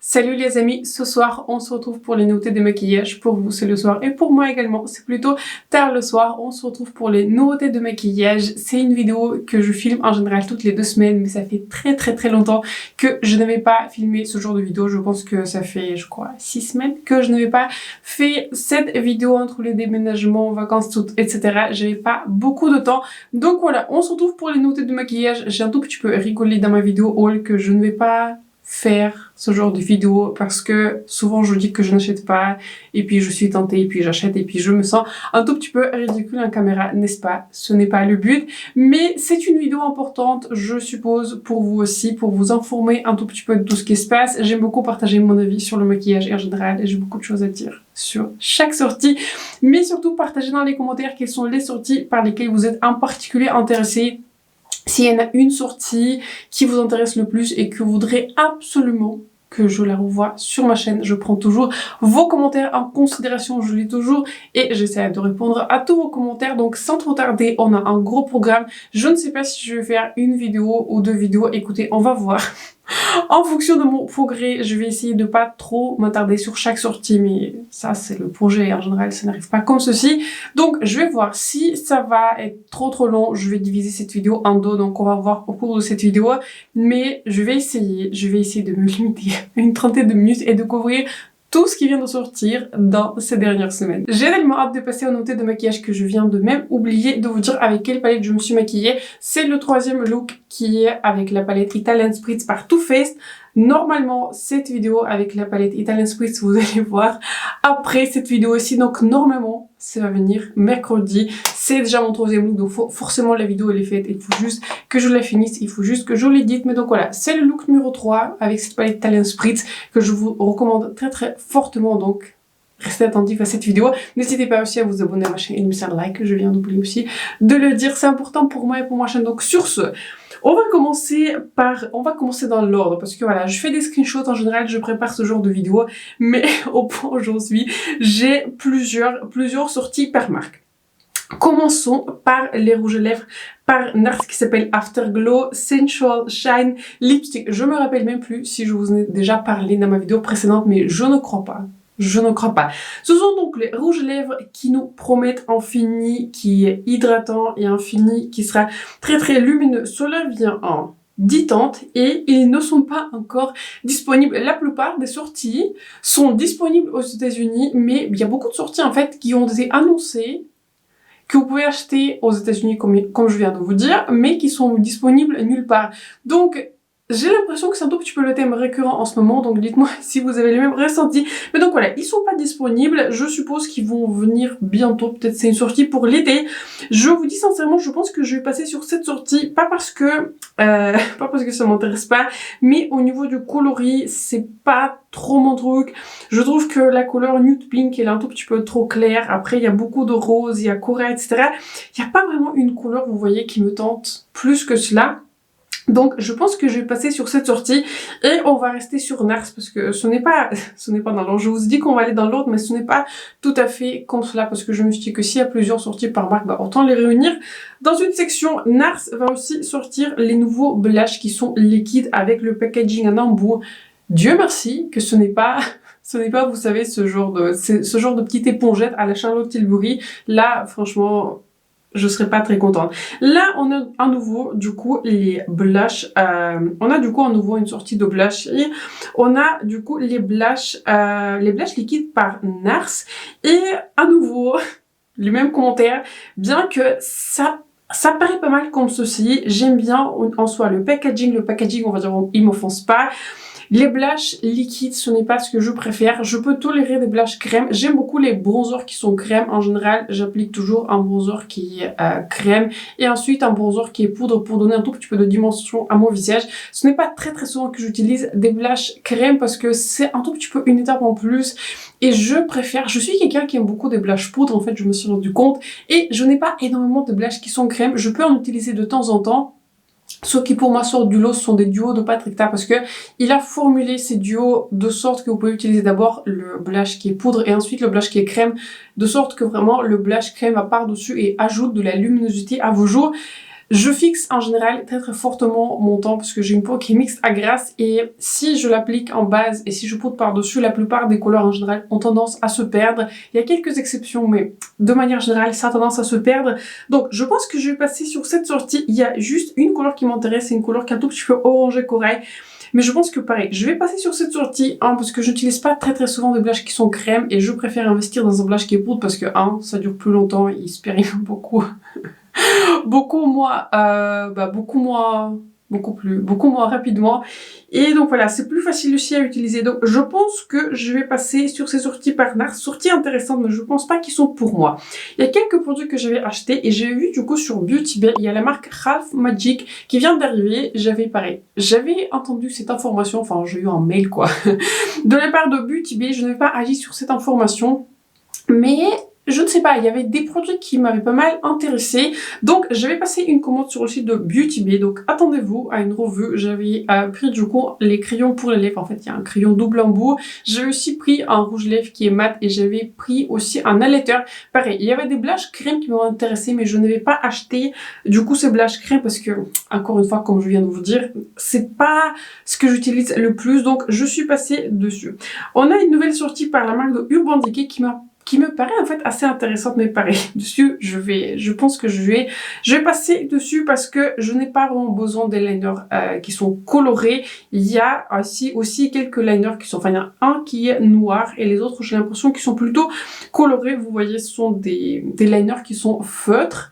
Salut les amis, ce soir on se retrouve pour les nouveautés de maquillage. Pour vous c'est le soir et pour moi également c'est plutôt tard le soir. On se retrouve pour les nouveautés de maquillage. C'est une vidéo que je filme en général toutes les 2 semaines, mais ça fait très longtemps que je n'avais pas filmé ce genre de vidéo. Je pense que ça fait 6 semaines que je n'avais pas fait cette vidéo entre les déménagements, vacances, tout, etc. J'avais pas beaucoup de temps. Donc voilà, on se retrouve pour les nouveautés de maquillage. J'ai un tout petit peu rigolé dans ma vidéo haul que je ne vais pas faire ce genre de vidéo parce que souvent je dis que je n'achète pas et puis je suis tentée et puis j'achète et puis je me sens un tout petit peu ridicule en caméra, n'est-ce pas? Ce n'est pas le but, mais c'est une vidéo importante, je suppose, pour vous aussi, pour vous informer un tout petit peu de tout ce qui se passe. J'aime beaucoup partager mon avis sur le maquillage en général et j'ai beaucoup de choses à dire sur chaque sortie, mais surtout partager dans les commentaires quelles sont les sorties par lesquelles vous êtes en particulier intéressés. S'il y en a une sortie qui vous intéresse le plus et que vous voudrez absolument que je la revoie sur ma chaîne, je prends toujours vos commentaires en considération, je lis toujours et j'essaie de répondre à tous vos commentaires. Donc sans trop tarder, on a un gros programme. Je ne sais pas si je vais faire une vidéo ou 2 vidéos, écoutez, on va voir. En fonction de mon progrès, je vais essayer de pas trop m'attarder sur chaque sortie, mais ça c'est le projet, en général ça n'arrive pas comme ceci. Donc je vais voir si ça va être trop long, je vais diviser cette vidéo en 2, donc on va voir au cours de cette vidéo, mais je vais essayer de me limiter à une trentaine de minutes et de couvrir tout ce qui vient de sortir dans ces dernières semaines. J'ai tellement hâte de passer aux nouveautés de maquillage que je viens de même oublier de vous dire avec quelle palette je me suis maquillée. C'est le 3e look qui est avec la palette Italian Spritz par Too Faced. Normalement, cette vidéo avec la palette Italian Spritz, vous allez voir après cette vidéo aussi. Donc normalement, ça va venir mercredi. C'est déjà mon 3e look, donc forcément la vidéo elle est faite. Il faut juste que je la finisse, il faut juste que je l'édite. Mais donc voilà, c'est le look numéro 3 avec cette palette Italian Spritz que je vous recommande très fortement. Donc restez attentifs à cette vidéo. N'hésitez pas aussi à vous abonner à ma chaîne et me faire like, je viens d'oublier aussi de le dire. C'est important pour moi et pour ma chaîne. Donc sur ce, on va commencer dans l'ordre parce que voilà, je fais des screenshots en général, je prépare ce genre de vidéo, mais au point où j'en suis, j'ai plusieurs sorties par marque. Commençons par les rouges à lèvres par NARS qui s'appelle Afterglow Sensual Shine Lipstick. Je me rappelle même plus si je vous en ai déjà parlé dans ma vidéo précédente, mais je ne crois pas. Je ne crois pas. Ce sont donc les rouges à lèvres qui nous promettent un fini qui est hydratant et un fini qui sera très lumineux. Cela vient en 10 teintes et ils ne sont pas encore disponibles. La plupart des sorties sont disponibles aux États-Unis, mais il y a beaucoup de sorties en fait qui ont été annoncées que vous pouvez acheter aux États-Unis comme je viens de vous dire, mais qui sont disponibles nulle part. Donc j'ai l'impression que c'est un tout petit peu le thème récurrent en ce moment, donc dites-moi si vous avez les mêmes ressentis. Mais donc voilà, ils sont pas disponibles, je suppose qu'ils vont venir bientôt, peut-être c'est une sortie pour l'été. Je vous dis sincèrement, je pense que je vais passer sur cette sortie, pas parce que ça m'intéresse pas, mais au niveau du coloris, c'est pas trop mon truc. Je trouve que la couleur Nude Pink, elle est un tout petit peu trop claire. Après, il y a beaucoup de rose, il y a corail, etc. Il n'y a pas vraiment une couleur, vous voyez, qui me tente plus que cela. Donc je pense que je vais passer sur cette sortie et on va rester sur NARS parce que ce n'est pas dans l'ordre. Je vous dis qu'on va aller dans l'ordre mais ce n'est pas tout à fait comme cela parce que je me suis dit que s'il y a plusieurs sorties par marque, bah autant les réunir dans une section. NARS va aussi sortir les nouveaux blushs qui sont liquides avec le packaging en embout. Dieu merci que ce n'est pas, vous savez, ce genre de petite épongette à la Charlotte Tilbury. Là, franchement, je serais pas très contente. Là, on a à nouveau, du coup, les blushs. On a du coup à nouveau une sortie de blush. Et on a du coup les blushs liquides par NARS. Et à nouveau, les mêmes commentaires. Bien que ça paraît pas mal comme ceci. J'aime bien en soi le packaging, on va dire, il m'offense pas. Les blushs liquides, ce n'est pas ce que je préfère. Je peux tolérer des blushs crème. J'aime beaucoup les bronzers qui sont crème. En général, j'applique toujours un bronzer qui est crème et ensuite un bronzer qui est poudre pour donner un tout petit peu de dimension à mon visage. Ce n'est pas très souvent que j'utilise des blushs crème parce que c'est un tout petit peu une étape en plus et je suis quelqu'un qui aime beaucoup des blushs poudre, en fait, je me suis rendu compte, et je n'ai pas énormément de blushs qui sont crème. Je peux en utiliser de temps en temps. Ceux qui pour moi sortent du lot sont des duos de Patrick Ta parce que il a formulé ces duos de sorte que vous pouvez utiliser d'abord le blush qui est poudre et ensuite le blush qui est crème, de sorte que vraiment le blush crème va par-dessus et ajoute de la luminosité à vos joues. Je fixe en général très fortement mon temps parce que j'ai une peau qui est mixte à grasse et si je l'applique en base et si je poudre par-dessus, la plupart des couleurs en général ont tendance à se perdre. Il y a quelques exceptions mais de manière générale ça a tendance à se perdre. Donc je pense que je vais passer sur cette sortie. Il y a juste une couleur qui m'intéresse, c'est une couleur qui est un tout petit peu orangé corail. Mais je pense que pareil, je vais passer sur cette sortie, parce que je n'utilise pas très souvent des blushes qui sont crème et je préfère investir dans un blush qui est poudre parce que ça dure plus longtemps, il se périme beaucoup. beaucoup moins rapidement et donc voilà, c'est plus facile aussi à utiliser. Donc je pense que je vais passer sur ces sorties par NARS, sorties intéressantes mais je pense pas qu'ils sont pour moi. Il y a quelques produits que j'avais achetés et j'ai vu du coup sur Beauty Bay, il y a la marque Ralph Magic qui vient d'arriver. J'avais entendu cette information, enfin j'ai eu un mail quoi de la part de Beauty Bay. Je n'avais pas agi sur cette information mais je ne sais pas, il y avait des produits qui m'avaient pas mal intéressé. Donc, j'avais passé une commande sur le site de Beauty Bay. Donc, attendez-vous à une revue. J'avais pris du coup les crayons pour les lèvres. En fait, il y a un crayon double embout. J'ai aussi pris un rouge lèvres qui est mat et j'avais pris aussi un highlighter. Pareil, il y avait des blushs crème qui m'ont intéressé, mais je n'avais pas acheté du coup ces blushs crème parce que, encore une fois, comme je viens de vous dire, c'est pas ce que j'utilise le plus. Donc, je suis passée dessus. On a une nouvelle sortie par la marque de Urban Decay qui me paraît en fait assez intéressante, mais pareil, dessus je pense que je vais passer dessus parce que je n'ai pas vraiment besoin des liners qui sont colorés. Il y a aussi quelques liners qui sont, enfin il y en a un qui est noir et les autres j'ai l'impression qu'ils sont plutôt colorés. Vous voyez, ce sont des liners qui sont feutres.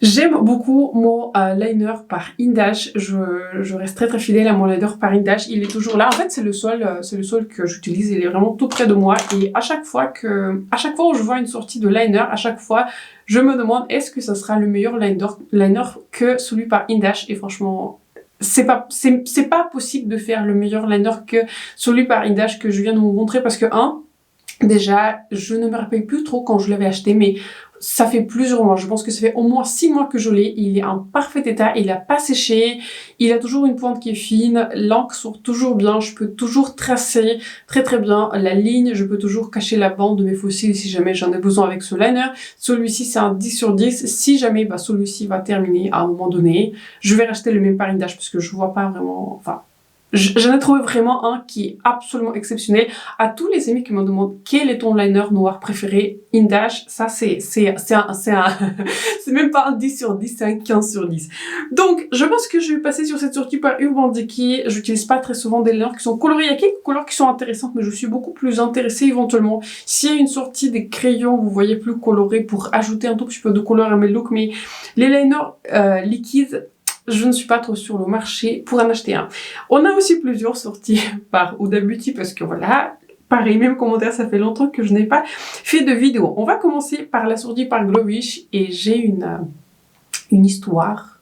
J'aime beaucoup mon liner par Indash. Je reste très fidèle à mon liner par Indash. Il est toujours là. En fait, c'est le seul que j'utilise. Il est vraiment tout près de moi. Et à chaque fois où je vois une sortie de liner, à chaque fois, je me demande est-ce que ça sera le meilleur liner que celui par Indash. Et franchement, c'est pas possible de faire le meilleur liner que celui par Indash que je viens de vous montrer parce que déjà, je ne me rappelle plus trop quand je l'avais acheté, mais ça fait plusieurs mois. Je pense que ça fait au moins 6 mois que je l'ai. Il est en parfait état, il n'a pas séché, il a toujours une pointe qui est fine, l'encre sort toujours bien, je peux toujours tracer très bien la ligne, je peux toujours cacher la bande de mes fossiles si jamais j'en ai besoin avec ce liner. Celui-ci c'est un 10 sur 10. Si jamais celui-ci va terminer à un moment donné, je vais racheter le même par Indash parce que je vois pas vraiment... Enfin, j'en ai trouvé vraiment un qui est absolument exceptionnel. À tous les amis qui me demandent quel est ton liner noir préféré, Indash, ça c'est même pas un 10 sur 10, c'est un 15 sur 10. Donc, je pense que je vais passer sur cette sortie par Urban Decay. J'utilise pas très souvent des liners qui sont colorés. Il y a quelques couleurs qui sont intéressantes, mais je suis beaucoup plus intéressée éventuellement. S'il y a une sortie des crayons, vous voyez, plus colorés pour ajouter un tout petit peu de couleur à mes looks, mais les liners liquides, je ne suis pas trop sur le marché pour en acheter un. On a aussi plusieurs sorties par Huda Beauty parce que voilà, pareil, même commentaire, ça fait longtemps que je n'ai pas fait de vidéo. On va commencer par la sortie par Glowish et j'ai une histoire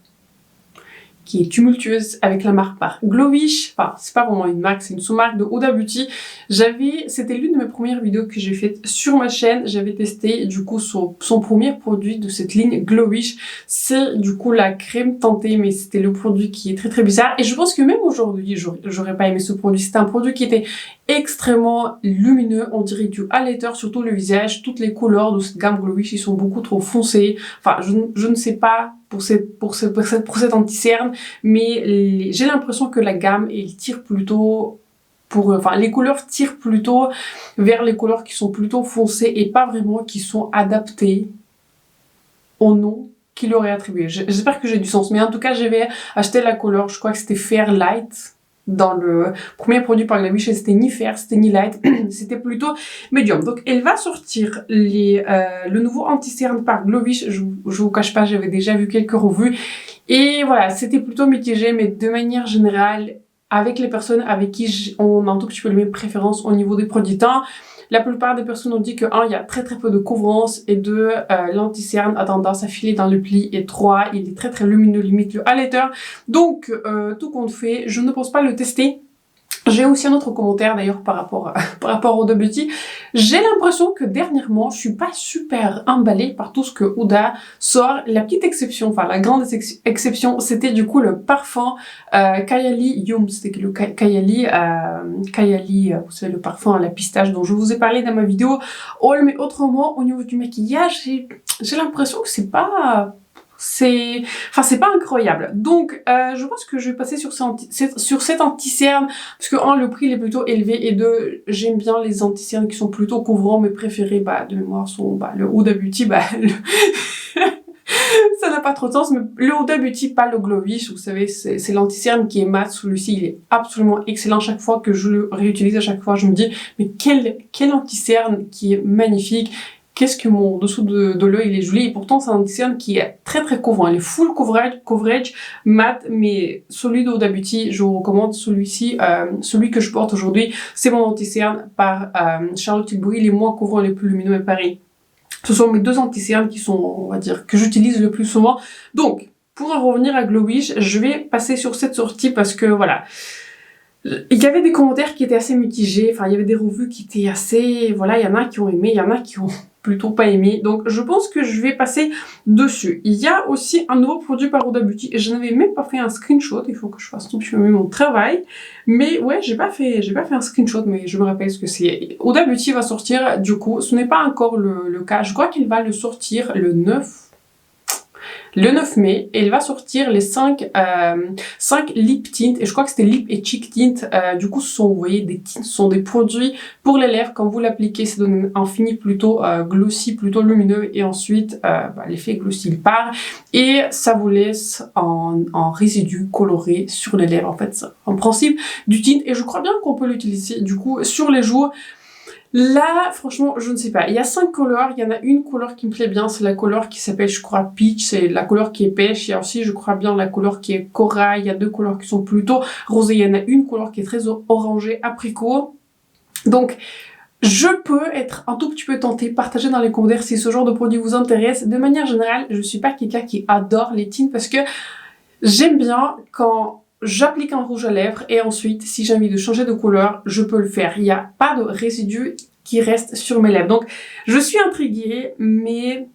qui est tumultueuse avec la marque par Glowish. Enfin, c'est pas vraiment une marque, c'est une sous-marque de Huda Beauty. C'était l'une de mes premières vidéos que j'ai faites sur ma chaîne. J'avais testé du coup son premier produit de cette ligne Glowish. C'est du coup la crème teintée, mais c'était le produit qui est très bizarre. Et je pense que même aujourd'hui, j'aurais pas aimé ce produit. C'était un produit qui était extrêmement lumineux, on dirait du highlighter, surtout le visage. Toutes les couleurs de cette gamme Glowish, ils sont beaucoup trop foncés. Enfin, je ne sais pas pour cette anti-cerne, mais j'ai l'impression que la gamme, elle tire plutôt les couleurs tirent plutôt vers les couleurs qui sont plutôt foncées et pas vraiment qui sont adaptées au nom qu'il aurait attribué. J'espère que j'ai du sens, mais en tout cas, j'avais acheté la couleur, je crois que c'était Fairlight. Dans le premier produit par Glowish, c'était ni fair, c'était ni light, c'était plutôt médium. Donc elle va sortir le nouveau anti-cerne par Glowish. Je vous cache pas, j'avais déjà vu quelques revues et voilà, c'était plutôt mitigé, mais de manière générale, avec les personnes avec qui on a un tout petit peu les mêmes préférences au niveau des produits teints, la plupart des personnes ont dit que il y a très peu de couvrance et l'anti-cerne a tendance à filer dans le pli et 3, il est très lumineux, limite le highlighter. Donc, tout compte fait, je ne pense pas le tester. J'ai aussi un autre commentaire d'ailleurs par rapport au Huda Beauty. J'ai l'impression que dernièrement, je suis pas super emballée par tout ce que Huda sort. La petite exception, enfin la grande exception, c'était du coup le parfum Kayali Yum. C'était le Kayali, vous savez, le parfum à la pistache dont je vous ai parlé dans ma vidéo haul. Mais autrement, au niveau du maquillage, j'ai l'impression que c'est pas enfin c'est pas incroyable. Donc je pense que je vais passer sur cet anti-cerne parce que un, le prix il est plutôt élevé et deux, j'aime bien les anti-cernes qui sont plutôt couvrants. Mes préférés de mémoire sont le Huda Beauty, ça n'a pas trop de sens, mais le Huda Beauty, pas le Glowish, vous savez, c'est l'anti-cerne qui est mat. Celui-ci, il est absolument excellent. Chaque fois que je le réutilise, à chaque fois, je me dis, mais quel anti-cerne qui est magnifique. Qu'est-ce que mon dessous de l'œil, il est joli. Et pourtant, c'est un anti-cerne qui est très très couvrant. Il est full coverage mat, mais celui de Huda Beauty, je vous recommande celui-ci. Celui que je porte aujourd'hui, c'est mon anti-cerne par Charlotte Tilbury. Il est moins couvrant, il est plus lumineux, mais pareil. Ce sont mes deux anti-cernes qui sont, on va dire, que j'utilise le plus souvent. Donc, pour en revenir à Glowish, je vais passer sur cette sortie parce que, voilà, il y avait des commentaires qui étaient assez mitigés. Enfin, il y avait des revues qui étaient assez... Voilà, il y en a qui ont aimé, il y en a qui ont plutôt pas aimé. Donc, je pense que je vais passer dessus. Il y a aussi un nouveau produit par Huda Beauty. Et je n'avais même pas fait un screenshot. Il faut que je fasse tout petit peu mieux mon travail. Mais ouais, j'ai pas fait un screenshot, mais je me rappelle ce que c'est. Huda Beauty va sortir, du coup, ce n'est pas encore le cas. Je crois qu'il va le sortir le 9 mai, et il va sortir les 5 lip tint, et je crois que c'était lip et cheek tint. Du coup, ce sont, vous voyez, des tints, ce sont des produits pour les lèvres. Quand vous l'appliquez, ça donne un fini plutôt glossy, plutôt lumineux, et ensuite l'effet glossy il part et ça vous laisse en résidu coloré sur les lèvres. En fait, c'est en principe du tint, et je crois bien qu'on peut l'utiliser du coup sur les joues. Là, franchement, je ne sais pas. Il y a 5 couleurs. Il y en a une couleur qui me plaît bien. C'est la couleur qui s'appelle, je crois, Peach. C'est la couleur qui est pêche. Il y a aussi, je crois bien, la couleur qui est corail. Il y a 2 couleurs qui sont plutôt rosées. Il y en a une couleur qui est très orangée, apricot. Donc, je peux être un tout petit peu tentée. Partagez dans les commentaires si ce genre de produit vous intéresse. De manière générale, je suis pas quelqu'un qui adore les tints parce que j'aime bien quand j'applique un rouge à lèvres et ensuite, si j'ai envie de changer de couleur, je peux le faire. Il n'y a pas de résidu qui reste sur mes lèvres. Donc, je suis intriguée, mais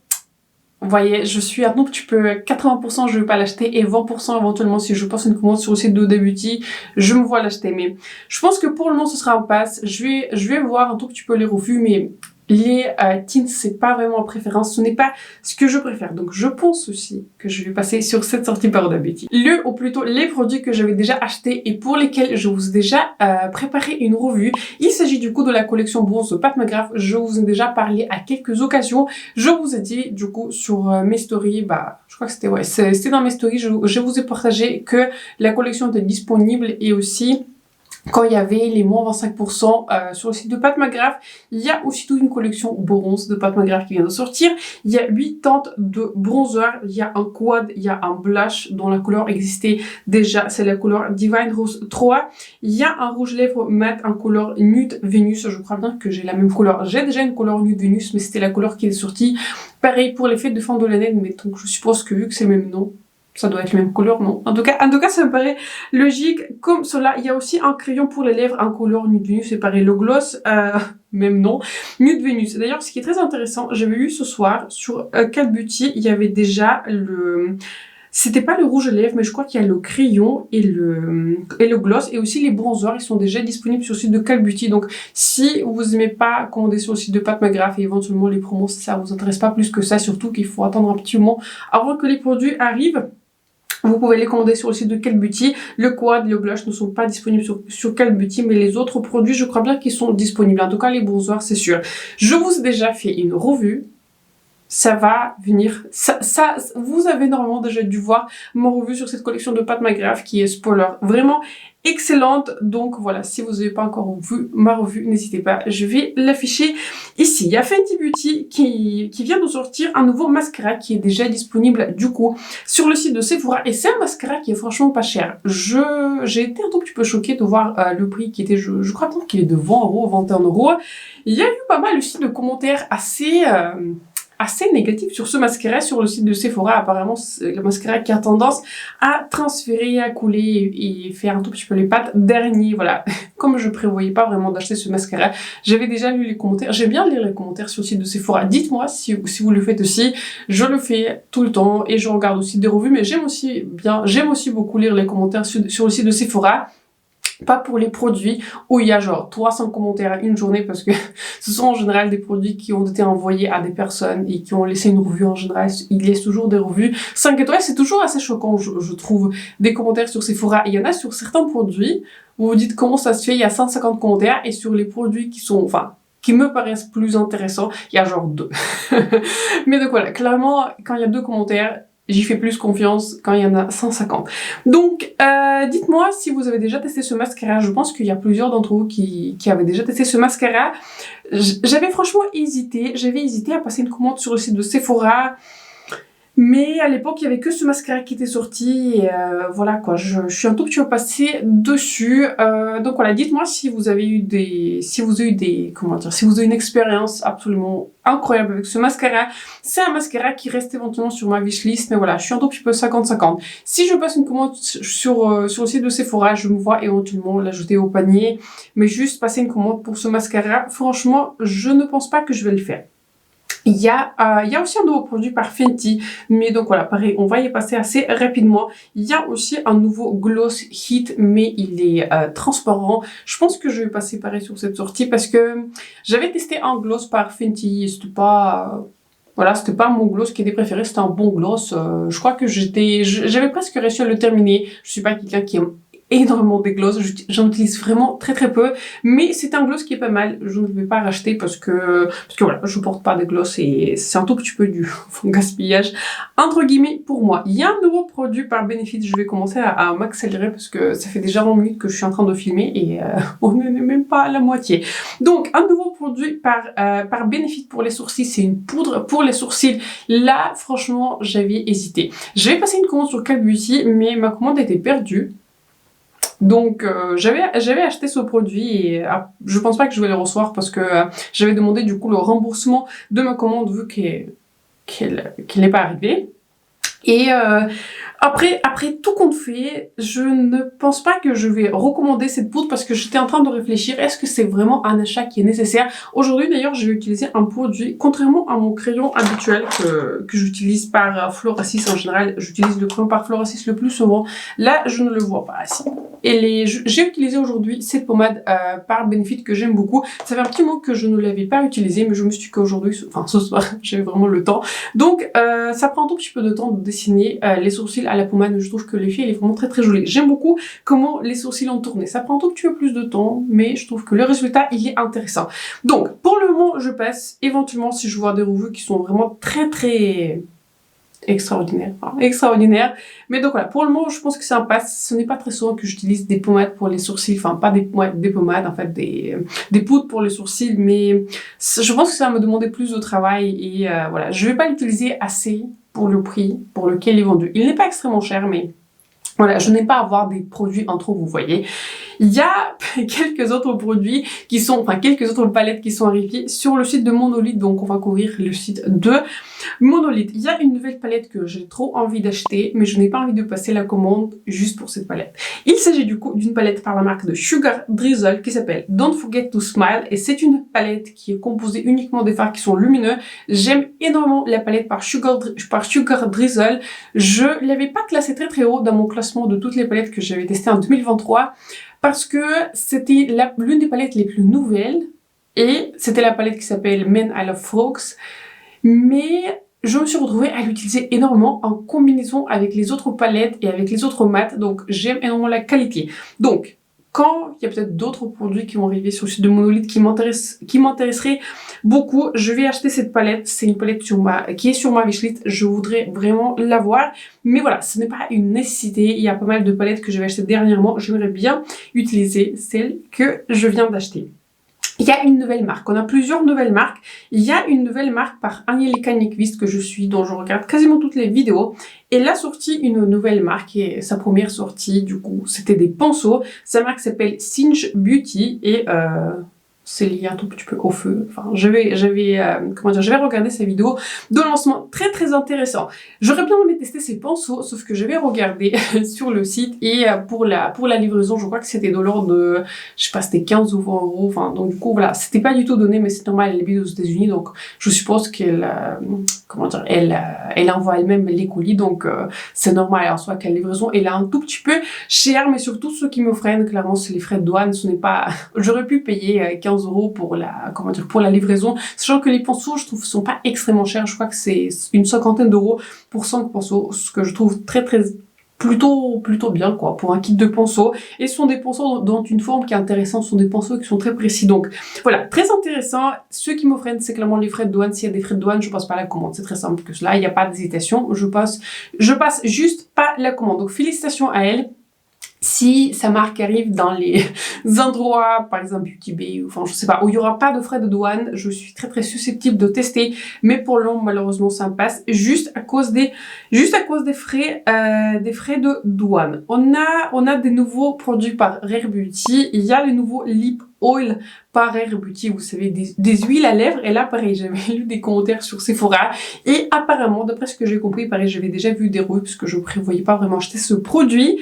vous voyez, je suis un tout petit peu 80%, je ne vais pas l'acheter, et 20% éventuellement, si je passe une commande sur le site de Huda Beauty, je me vois l'acheter. Mais je pense que pour le moment, ce sera un pass. Je vais voir un tout petit peu les revues, mais les tints, c'est pas vraiment en préférence, ce n'est pas ce que je préfère. Donc je pense aussi que je vais passer sur cette sortie par Huda Beauty. Ou plutôt les produits que j'avais déjà achetés et pour lesquels je vous ai déjà préparé une revue. Il s'agit du coup de la collection bronze de Pat McGrath. Je vous ai déjà parlé à quelques occasions. Je vous ai dit du coup sur mes stories, je crois que c'était dans mes stories, je vous ai partagé que la collection était disponible, et aussi quand il y avait les moins 25% sur le site de Pat McGrath. Il y a aussi toute une collection bronze de Pat McGrath qui vient de sortir. Il y a 8 teintes de bronzer, il y a un quad, il y a un blush dont la couleur existait déjà, c'est la couleur Divine Rose 3. Il y a un rouge lèvres mat, un couleur nude Vénus. Je crois bien que j'ai la même couleur. J'ai déjà une couleur nude Vénus, mais c'était la couleur qui est sortie. Pareil pour les fêtes de fin de l'année, mais donc je suppose que vu que c'est le même nom, ça doit être la même couleur, non? En tout cas, ça me paraît logique. Comme cela, il y a aussi un crayon pour les lèvres, un couleur Nude Vénus, c'est pareil, le gloss, même nom, Nude Vénus. D'ailleurs, ce qui est très intéressant, j'avais vu ce soir sur Cult Beauty, il y avait déjà c'était pas le rouge à lèvres, mais je crois qu'il y a le crayon et le gloss, et aussi les bronzers, ils sont déjà disponibles sur le site de Cult Beauty. Donc, si vous aimez pas commander sur le site de Pat McGrath et éventuellement les promos, ça vous intéresse pas plus que ça, surtout qu'il faut attendre un petit moment avant que les produits arrivent. Vous pouvez les commander sur le site de Cult Beauty. Le quad, le blush ne sont pas disponibles sur Cult Beauty, mais les autres produits, je crois bien qu'ils sont disponibles. En tout cas, les bronzers, c'est sûr. Je vous ai déjà fait une revue. Ça va venir. Vous avez normalement déjà dû voir mon revue sur cette collection de Pat McGrath qui est spoiler. Vraiment excellente. Donc voilà, si vous n'avez pas encore vu ma revue, n'hésitez pas, je vais l'afficher ici. Il y a Fenty Beauty qui vient de sortir un nouveau mascara qui est déjà disponible du coup sur le site de Sephora, et c'est un mascara qui est franchement pas cher. J'ai été un tout petit peu choquée de voir le prix qui était, je crois bien qu'il est de 20 €, 21 €. Il y a eu pas mal aussi de commentaires assez négatif sur ce mascara sur le site de Sephora. Apparemment, c'est le mascara qui a tendance à transférer, à couler et faire un tout petit peu les pattes dernier. Voilà, comme je prévoyais pas vraiment d'acheter ce mascara, j'avais déjà lu les commentaires. J'aime bien lire les commentaires sur le site de Sephora. Dites-moi si vous le faites aussi. Je le fais tout le temps et je regarde aussi des revues, mais j'aime aussi beaucoup lire les commentaires sur le site de Sephora. Pas pour les produits où il y a genre 300 commentaires à une journée, parce que ce sont en général des produits qui ont été envoyés à des personnes et qui ont laissé une revue. En général, ils laissent toujours des revues 5 étoiles. C'est toujours assez choquant, je trouve, des commentaires sur Sephora. Il y en a sur certains produits où vous dites comment ça se fait, il y a 150 commentaires, et sur les produits qui sont, enfin, qui me paraissent plus intéressants, il y a genre 2. Mais donc voilà, clairement, quand il y a 2 commentaires, j'y fais plus confiance quand il y en a 150. Donc, dites-moi si vous avez déjà testé ce mascara. Je pense qu'il y a plusieurs d'entre vous qui avaient déjà testé ce mascara. J'avais franchement hésité. J'avais hésité à passer une commande sur le site de Sephora. Mais à l'époque, il y avait que ce mascara qui était sorti, et voilà quoi, je suis un tout petit peu passée dessus. Donc voilà, dites-moi si vous avez eu comment dire, si vous avez une expérience absolument incroyable avec ce mascara. C'est un mascara qui reste éventuellement sur ma wishlist, mais voilà, je suis un tout petit peu 50-50. Si je passe une commande sur le site de Sephora, je me vois éventuellement l'ajouter au panier, mais juste passer une commande pour ce mascara, franchement, je ne pense pas que je vais le faire. Il y a aussi un nouveau produit par Fenty, mais donc voilà, pareil, on va y passer assez rapidement. Il y a aussi un nouveau gloss Hit, mais il est transparent. Je pense que je vais passer pareil sur cette sortie parce que j'avais testé un gloss par Fenty et c'était pas... voilà, c'était pas mon gloss qui était préféré, c'était un bon gloss. Je crois que j'avais presque réussi à le terminer. Je suis pas quelqu'un qui aime énormément des gloss, j'en utilise vraiment très peu, mais c'est un gloss qui est pas mal. Je ne vais pas racheter parce que voilà, je porte pas de gloss et c'est un tout petit peu du gaspillage entre guillemets pour moi. Il y a un nouveau produit par Benefit, je vais commencer à m'accélérer parce que ça fait déjà 20 minutes que je suis en train de filmer et on n'est même pas à la moitié. Donc un nouveau produit par Benefit pour les sourcils, c'est une poudre pour les sourcils. Là franchement j'avais hésité. J'avais passé une commande sur Cal Beauty, mais ma commande était perdue. Donc j'avais acheté ce produit et je pense pas que je vais le recevoir parce que j'avais demandé du coup le remboursement de ma commande vu qu'elle n'est pas arrivée. Et après tout compte fait, je ne pense pas que je vais recommander cette poudre parce que j'étais en train de réfléchir, est-ce que c'est vraiment un achat qui est nécessaire? Aujourd'hui d'ailleurs, je vais utiliser un produit, contrairement à mon crayon habituel que j'utilise par Floracis en général, j'utilise le crayon par Floracis le plus souvent. Là, je ne le vois pas ici. Et j'ai utilisé aujourd'hui cette pommade par Benefit que j'aime beaucoup. Ça fait un petit moment que je ne l'avais pas utilisée, mais je me suis dit qu'aujourd'hui, enfin ce soir, j'avais vraiment le temps. Donc ça prend un tout petit peu de temps de dessiner les sourcils à la pommade. Je trouve que l'effet il est vraiment très jolie. J'aime beaucoup comment les sourcils ont tourné. Ça prend un tout petit peu plus de temps, mais je trouve que le résultat il est intéressant. Donc pour le moment je passe. Éventuellement si je vois des revues qui sont vraiment très extraordinaire. Mais donc voilà, pour le moment je pense que c'est un pass. Ce n'est pas très souvent que j'utilise des pommades pour les sourcils, enfin pas des pommades en fait, des poudres pour les sourcils, mais je pense que ça va me demander plus de travail et voilà, je vais pas l'utiliser assez pour le prix pour lequel il est vendu. Il n'est pas extrêmement cher, mais voilà, je n'aime pas avoir des produits en trop, vous voyez. Il y a quelques autres produits qui sont, enfin quelques autres palettes qui sont arrivées sur le site de Monolith, donc on va couvrir le site de Monolith. Il y a une nouvelle palette que j'ai trop envie d'acheter, mais je n'ai pas envie de passer la commande juste pour cette palette. Il s'agit du coup d'une palette par la marque de Sugar Drizzle qui s'appelle Don't Forget to Smile, et c'est une palette qui est composée uniquement des fards qui sont lumineux. J'aime énormément la palette par Sugar Drizzle. Je l'avais pas classée très haut dans mon classement de toutes les palettes que j'avais testées en 2023. Parce que c'était l'une des palettes les plus nouvelles et c'était la palette qui s'appelle Men I Love Frogs, mais je me suis retrouvée à l'utiliser énormément en combinaison avec les autres palettes et avec les autres mats, donc j'aime énormément la qualité. Donc quand il y a peut-être d'autres produits qui vont arriver sur le site de Monolith qui m'intéresseraient beaucoup, je vais acheter cette palette. C'est une palette qui est sur ma wishlist, je voudrais vraiment l'avoir. Mais voilà, ce n'est pas une nécessité, il y a pas mal de palettes que je vais acheter dernièrement. J'aimerais bien utiliser celle que je viens d'acheter. Il y a une nouvelle marque, on a plusieurs nouvelles marques. Il y a une nouvelle marque par Angelica Nyqvist que je suis, dont je regarde quasiment toutes les vidéos. Elle a sorti une nouvelle marque et sa première sortie, du coup, c'était des pinceaux. Sa marque s'appelle Singe Beauty et c'est lié un tout petit peu au feu. Enfin, je vais regarder ces vidéos de lancement très intéressant. J'aurais bien aimé tester ces pinceaux, sauf que je vais regarder sur le site et pour la livraison, je crois que c'était de l'ordre de, je sais pas, c'était 15 ou 20 euros. Enfin, donc du coup, voilà, c'était pas du tout donné, mais c'est normal, elle habite aux États-Unis, donc je suppose qu'elle, elle envoie elle-même les colis, donc c'est normal en soi que la livraison est là un tout petit peu chère, mais surtout ce qui me freine, clairement, c'est les frais de douane. Ce n'est pas, j'aurais pu payer 15 euros pour la livraison, sachant que les pinceaux, je trouve, sont pas extrêmement chers. Je crois que c'est une cinquantaine d'euros pour 5 pinceaux, ce que je trouve plutôt bien quoi pour un kit de pinceaux, et ce sont des pinceaux dans une forme qui est intéressante, ce sont des pinceaux qui sont très précis, donc voilà, très intéressant. Ce qui me freine, c'est clairement les frais de douane. S'il y a des frais de douane, je passe pas la commande, c'est très simple que cela, il n'y a pas d'hésitation, je passe juste pas la commande. Donc félicitations à elle. Si sa marque arrive dans les endroits, par exemple UTB, ou enfin je sais pas, où il y aura pas de frais de douane, je suis très susceptible de tester, mais pour le moment malheureusement ça me passe juste à cause des frais de douane. On a des nouveaux produits par Rare Beauty. Il y a le nouveau Lip Oil par Rare Beauty, vous savez, des huiles à lèvres, et là pareil, j'avais lu des commentaires sur Sephora, et apparemment, d'après ce que j'ai compris, pareil, j'avais déjà vu des reviews, parce que je prévoyais pas vraiment acheter ce produit.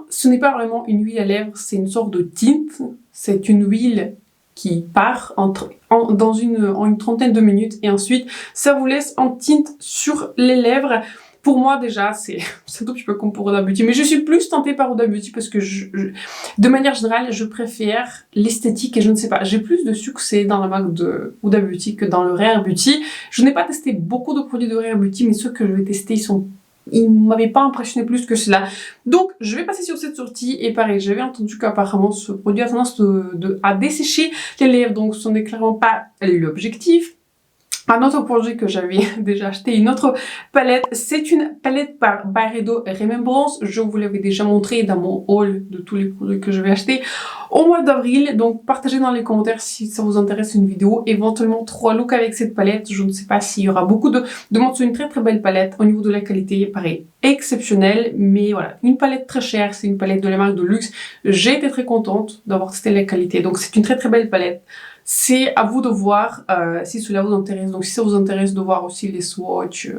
Ce n'est pas vraiment une huile à lèvres, c'est une sorte de tinte. C'est une huile qui part en une trentaine de minutes, et ensuite ça vous laisse en tinte sur les lèvres. Pour moi déjà, c'est un tout petit peu comme pour Huda Beauty, mais je suis plus tentée par Huda Beauty parce que de manière générale, je préfère l'esthétique, et je ne sais pas, j'ai plus de succès dans la marque de Huda Beauty que dans le Rare Beauty. Je n'ai pas testé beaucoup de produits de Rare Beauty, mais ceux que je vais tester, ils m'avaient pas impressionné plus que cela. Donc, je vais passer sur cette sortie, et pareil, j'avais entendu qu'apparemment ce produit a tendance à dessécher les lèvres, donc ce n'est clairement pas l'objectif. Un autre produit que j'avais déjà acheté, une autre palette, c'est une palette par Byredo Remembrance. Je vous l'avais déjà montré dans mon haul de tous les produits que je vais acheter au mois d'avril. Donc partagez dans les commentaires si ça vous intéresse une vidéo, éventuellement 3 looks avec cette palette. Je ne sais pas s'il y aura beaucoup de monde. C'est une très belle palette. Au niveau de la qualité, pareil, exceptionnelle, mais voilà, une palette très chère, c'est une palette de la marque de luxe. J'ai été très contente d'avoir testé la qualité, donc c'est une très belle palette. C'est à vous de voir si cela vous intéresse. Donc si ça vous intéresse de voir aussi les swatchs,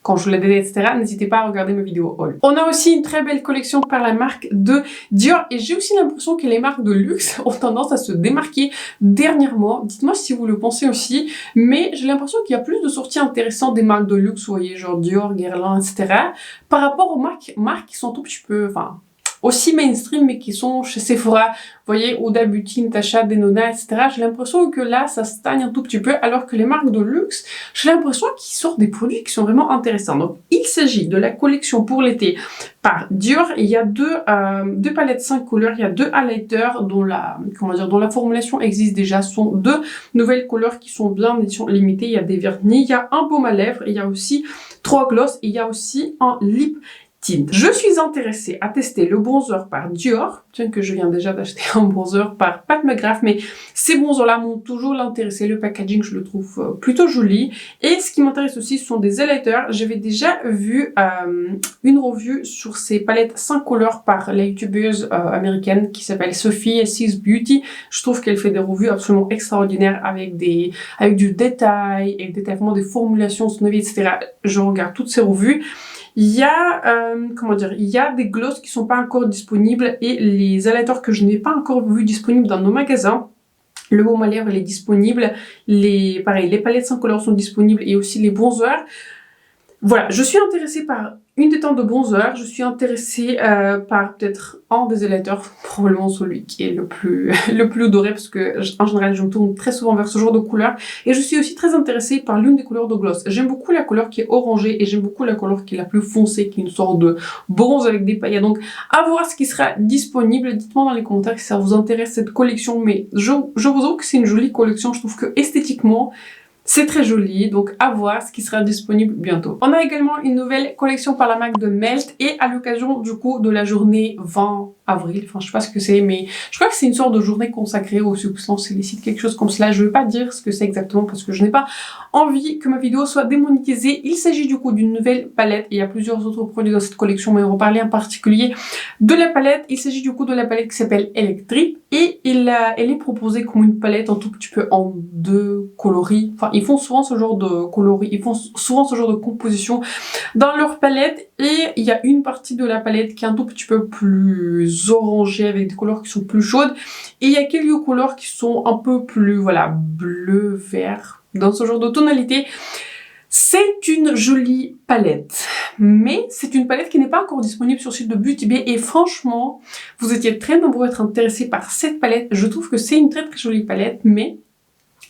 quand je l'ai donné, etc., n'hésitez pas à regarder mes vidéos haul. On a aussi une très belle collection par la marque de Dior, et j'ai aussi l'impression que les marques de luxe ont tendance à se démarquer dernièrement. Dites-moi si vous le pensez aussi, mais j'ai l'impression qu'il y a plus de sorties intéressantes des marques de luxe, vous voyez, genre Dior, Guerlain, etc., par rapport aux marques qui sont tout petit peu, enfin, aussi mainstream, mais qui sont chez Sephora, vous voyez, Huda Beauty, Natasha, Denona, etc. J'ai l'impression que là, ça stagne un tout petit peu, alors que les marques de luxe, j'ai l'impression qu'ils sortent des produits qui sont vraiment intéressants. Donc, il s'agit de la collection pour l'été par Dior. Il y a deux palettes 5 couleurs, il y a 2 highlighters dont la formulation existe déjà. Ce sont 2 nouvelles couleurs qui sont bien en édition limitée. Il y a des vernis, il y a un baume à lèvres, il y a aussi 3 gloss, et il y a aussi un lip tint. Je suis intéressée à tester le bronzer par Dior, bien que je viens déjà d'acheter un bronzer par Pat McGrath, mais ces bronzers-là m'ont toujours intéressé. Le packaging, je le trouve plutôt joli. Et ce qui m'intéresse aussi, ce sont des highlighters. J'avais déjà vu une review sur ces palettes 5 couleurs par la youtubeuse américaine qui s'appelle Sophie Six Beauty. Je trouve qu'elle fait des revues absolument extraordinaires avec du détail, et vraiment des formulations, son avis, etc. Je regarde toutes ces revues. Il y a, il y a des glosses qui sont pas encore disponibles, et les highlighters que je n'ai pas encore vu disponibles dans nos magasins. Le baume à lèvres, il est disponible. Les palettes 5 couleurs sont disponibles, et aussi les bronzers. Voilà, je suis intéressée par une des teintes de bronzer, je suis intéressée par peut-être un des highlighters, probablement celui qui est le plus doré, parce que en général je me tourne très souvent vers ce genre de couleur, et je suis aussi très intéressée par l'une des couleurs de gloss. J'aime beaucoup la couleur qui est orangée, et j'aime beaucoup la couleur qui est la plus foncée, qui est une sorte de bronze avec des paillettes. Donc à voir ce qui sera disponible. Dites-moi dans les commentaires si ça vous intéresse cette collection, mais je vous avoue que c'est une jolie collection. Je trouve que esthétiquement C'est très joli, donc à voir ce qui sera disponible bientôt. On a également une nouvelle collection par la marque de Melt et à l'occasion du coup de la journée 20 avril, enfin je sais pas ce que c'est, mais je crois que c'est une sorte de journée consacrée aux substances illicites, quelque chose comme cela. Je vais pas dire ce que c'est exactement parce que je n'ai pas envie que ma vidéo soit démonétisée. Il s'agit du coup d'une nouvelle palette. Il y a plusieurs autres produits dans cette collection, mais on va parler en particulier de la palette. Il s'agit du coup de la palette qui s'appelle Electric et elle est proposée comme une palette un tout petit peu en deux coloris. Enfin, ils font souvent ce genre de coloris, ils font souvent ce genre de composition dans leur palette et il y a une partie de la palette qui est un tout petit peu plus orangée avec des couleurs qui sont plus chaudes et il y a quelques couleurs qui sont un peu plus, voilà, bleu, vert, dans ce genre de tonalité. C'est une jolie palette, mais c'est une palette qui n'est pas encore disponible sur le site de Beauty Bay et franchement, vous étiez très nombreux à être intéressés par cette palette. Je trouve que c'est une très jolie palette, mais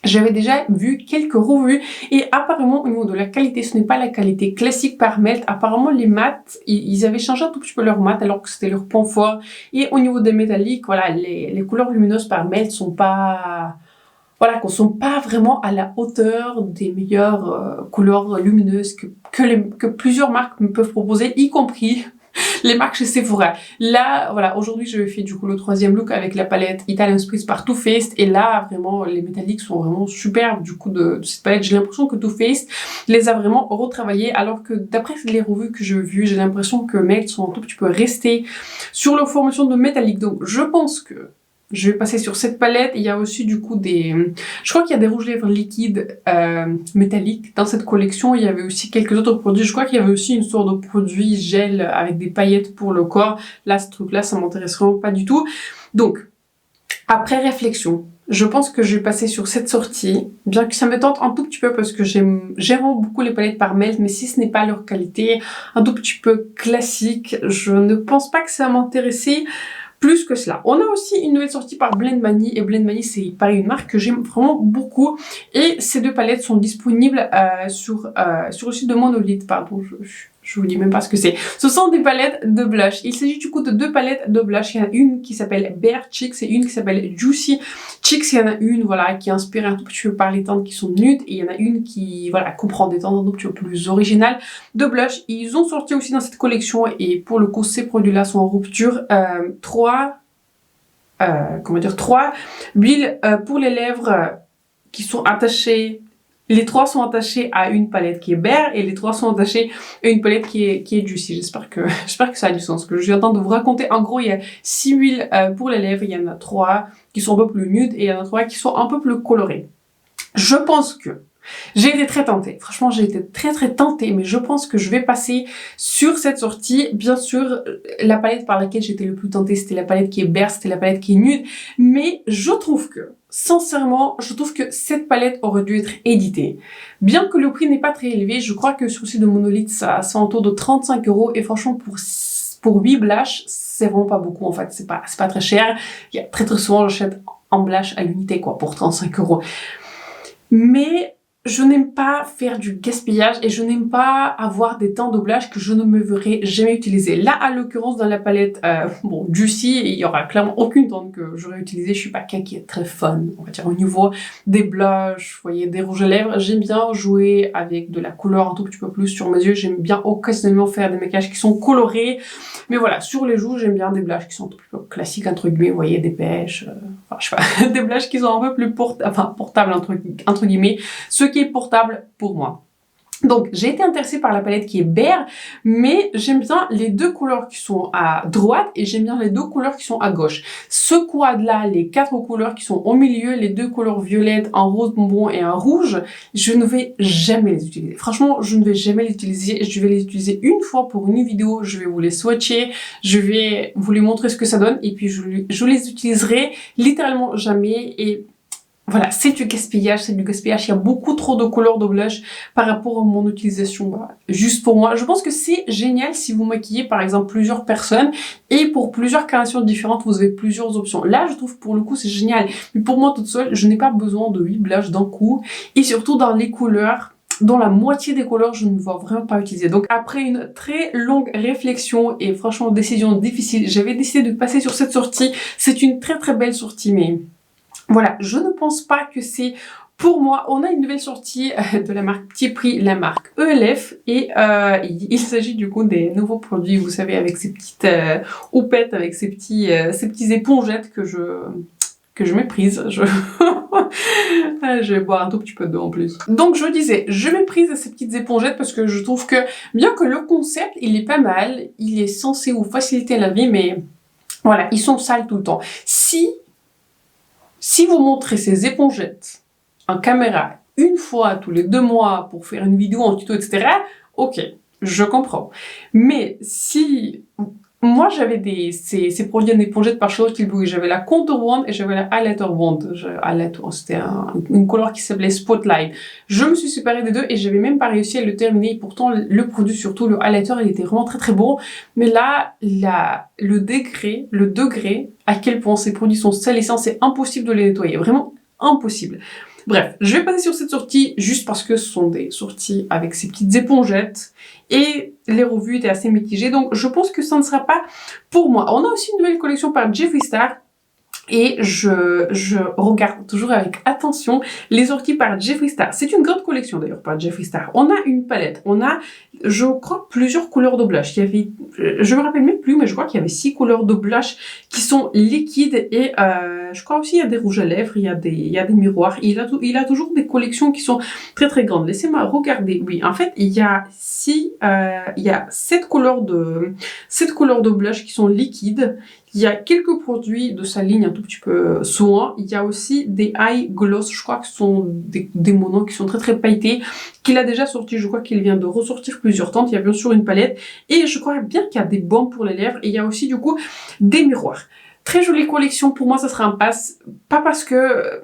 j'avais déjà vu quelques revues et apparemment au niveau de la qualité, ce n'est pas la qualité classique par Melt. Apparemment les mats, ils avaient changé un tout petit peu leur mat alors que c'était leur point fort. Et au niveau des métalliques, voilà, les couleurs lumineuses par Melt sont pas... Voilà, qu'on sont pas vraiment à la hauteur des meilleures couleurs lumineuses que plusieurs marques me peuvent proposer, y compris les marques chez Sephora. Là, voilà, aujourd'hui je fais du coup le troisième look avec la palette Italian Spritz par Too Faced et là vraiment les métalliques sont vraiment superbes du coup de cette palette. J'ai l'impression que Too Faced les a vraiment retravaillés alors que d'après les revues que j'ai vues, j'ai l'impression que Melt sont un tout petit peu restés sur leur formation de métallique. Donc je pense que je vais passer sur cette palette. Il y a aussi du coup des... Je crois qu'il y a des rouges lèvres liquides métalliques dans cette collection. Il y avait aussi quelques autres produits. Je crois qu'il y avait aussi une sorte de produit gel avec des paillettes pour le corps. Là, ce truc-là, ça m'intéresse vraiment pas du tout. Donc, après réflexion, je pense que je vais passer sur cette sortie. Bien que ça me tente un tout petit peu parce que j'aime vraiment beaucoup les palettes par Melt. Mais si ce n'est pas leur qualité, un tout petit peu classique, je ne pense pas que ça va m'intéresser plus que cela. On a aussi une nouvelle sortie par Blend Manie et Blend Manie c'est pareil une marque que j'aime vraiment beaucoup et ces deux palettes sont disponibles sur le site de Monolith, pardon, je vous dis même pas ce que c'est. Ce sont des palettes de blush. Il s'agit du coup de deux palettes de blush. Il y en a une qui s'appelle Bare Cheeks et une qui s'appelle Juicy Cheeks. Il y en a une voilà qui est inspirée un tout petit peu par les teintes qui sont nudes et il y en a une qui voilà comprend des teintes un tout petit peu plus originales de blush. Ils ont sorti aussi dans cette collection et pour le coup ces produits-là sont en rupture. Trois huiles pour les lèvres qui sont attachées. Les trois sont attachés à une palette qui est Bare et les trois sont attachés à une palette qui est Juicy. J'espère que ça a du sens. Ce que je suis en train de vous raconter, en gros, il y a 6 huiles pour les lèvres. Il y en a 3 qui sont un peu plus nudes et il y en a 3 qui sont un peu plus colorées. Je pense que j'ai été très tentée. Franchement, j'ai été très tentée, mais je pense que je vais passer sur cette sortie. Bien sûr, la palette par laquelle j'étais le plus tentée, c'était la palette qui est Bare, c'était la palette qui est nude. Mais je trouve que, sincèrement, je trouve que cette palette aurait dû être éditée. Bien que le prix n'est pas très élevé, je crois que sur le site de Monolith, ça autour de 35 €. Et franchement, pour 8 blushs, c'est vraiment pas beaucoup en fait. C'est pas très cher. Il y a très souvent, j'achète en blush à l'unité quoi, pour 35 €. Mais je n'aime pas faire du gaspillage et je n'aime pas avoir des teintes de blush que je ne me verrai jamais utiliser. Là, à l'occurrence, dans la palette Juicy, il y aura clairement aucune teinte que j'aurais utilisée. Je suis pas quelqu'un qui est très fun, on va dire, au niveau des blushs, vous voyez, des rouges à lèvres. J'aime bien jouer avec de la couleur un tout petit peu plus sur mes yeux. J'aime bien occasionnellement faire des maquillages qui sont colorés. Mais voilà, sur les joues, j'aime bien des blushs qui sont un tout petit peu classiques, entre guillemets, vous voyez, des pêches, enfin, je sais pas, des blushs qui sont un peu plus portables, entre guillemets. Ce qui est portable pour moi. Donc j'ai été intéressée par la palette qui est Bare, mais j'aime bien les deux couleurs qui sont à droite et j'aime bien les deux couleurs qui sont à gauche. Ce quad là, les 4 couleurs qui sont au milieu, les deux couleurs violettes, un rose bonbon et un rouge, je ne vais jamais les utiliser. Franchement, je ne vais jamais les utiliser. Je vais les utiliser une fois pour une vidéo, je vais vous les swatcher, je vais vous les montrer ce que ça donne et puis je les utiliserai littéralement jamais et voilà, c'est du gaspillage, il y a beaucoup trop de couleurs de blush par rapport à mon utilisation, voilà, juste pour moi. Je pense que c'est génial si vous maquillez par exemple plusieurs personnes et pour plusieurs carnations différentes, vous avez plusieurs options. Là, je trouve pour le coup c'est génial, mais pour moi toute seule, je n'ai pas besoin de 8 blushs d'un coup et surtout dans les couleurs. Dans la moitié des couleurs, je ne me vois vraiment pas utiliser. Donc après une très longue réflexion et franchement décision difficile, j'avais décidé de passer sur cette sortie. C'est une très belle sortie, mais Voilà, je ne pense pas que c'est pour moi. On a une nouvelle sortie de la marque Petit Prix, la marque ELF, et il s'agit du coup des nouveaux produits, vous savez, avec ces petites houpettes, avec ces petits épongettes que je méprise. Je vais boire un tout petit peu d'eau en plus. Donc je disais, je méprise ces petites épongettes parce que je trouve que, bien que le concept, il est pas mal, il est censé vous faciliter la vie, mais voilà, ils sont sales tout le temps. Si vous montrez ces épongettes en caméra une fois tous les 2 mois pour faire une vidéo en tuto, etc., ok, je comprends. Mais si... Moi, j'avais ces produits en épongettes par Charlotte Tilbury. J'avais la Contour Wand et j'avais la Highlighter Wand. C'était une couleur qui s'appelait Spotlight. Je me suis séparée des deux et j'avais même pas réussi à le terminer. Et pourtant, le produit, surtout le highlighter, il était vraiment très très beau. Mais là, le degré à quel point ces produits sont salissants, c'est impossible de les nettoyer. Vraiment impossible. Bref, je vais passer sur cette sortie juste parce que ce sont des sorties avec ces petites épongettes et les revues étaient assez mitigées, donc je pense que ça ne sera pas pour moi. On a aussi une nouvelle collection par Jeffree Star et je regarde toujours avec attention les sorties par Jeffree Star. C'est une grande collection d'ailleurs par Jeffree Star. On a une palette, on a, je crois, plusieurs couleurs de blush. Je me rappelle même plus, mais je crois qu'il y avait 6 couleurs de blush qui sont liquides et je crois aussi il y a des rouges à lèvres, il y a des miroirs. Il a toujours des collections qui sont très très grandes. Laissez-moi regarder. Oui, en fait, il y a 7 couleurs de blush qui sont liquides. Il y a quelques produits de sa ligne un tout petit peu soin. Il y a aussi des eye gloss, je crois que ce sont des monos qui sont très très pailletés, qu'il a déjà sorti. Je crois qu'il vient de ressortir plusieurs temps. Il y a bien sûr une palette et je crois bien qu'il y a des baumes pour les lèvres et il y a aussi du coup des miroirs. Très jolie collection, pour moi ça sera un pass, pas parce que...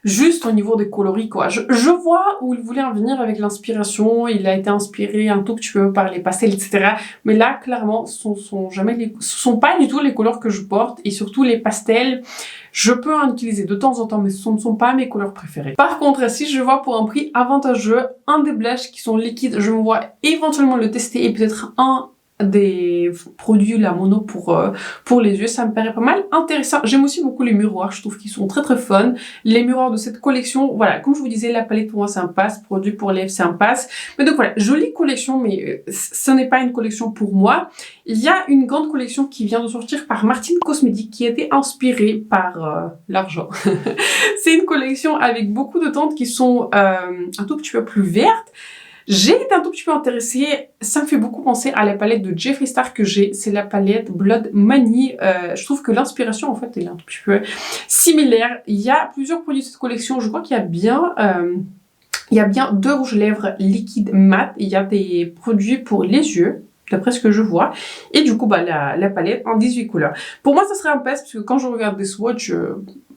Juste au niveau des coloris, quoi. Je vois où il voulait en venir avec l'inspiration. Il a été inspiré un tout petit peu par les pastels, etc. Mais là, clairement, ce sont pas du tout les couleurs que je porte. Et surtout, les pastels, je peux en utiliser de temps en temps, mais ce ne sont pas mes couleurs préférées. Par contre, si je vois pour un prix avantageux, un des blushs qui sont liquides, je me vois éventuellement le tester et peut-être un des produits la mono pour les yeux, ça me paraît pas mal intéressant. J'aime aussi beaucoup les miroirs, je trouve qu'ils sont très très fun. Les miroirs de cette collection, voilà, comme je vous disais, la palette pour moi c'est un pass, produit pour lèvres c'est un pass. Mais donc voilà, jolie collection, mais ce n'est pas une collection pour moi. Il y a une grande collection qui vient de sortir par Martine Cosmetics qui a été inspirée par l'argent. C'est une collection avec beaucoup de teintes qui sont un tout petit peu plus vertes. J'ai été un tout petit peu intéressée, ça me fait beaucoup penser à la palette de Jeffree Star que j'ai, c'est la palette Blood Money. Je trouve que l'inspiration en fait elle est un tout petit peu similaire. Il y a plusieurs produits de cette collection, je crois qu'il y a bien 2 rouges lèvres liquides mat, il y a des produits pour les yeux, d'après ce que je vois, et du coup la palette en 18 couleurs. Pour moi ça serait un pass parce que quand je regarde des swatchs,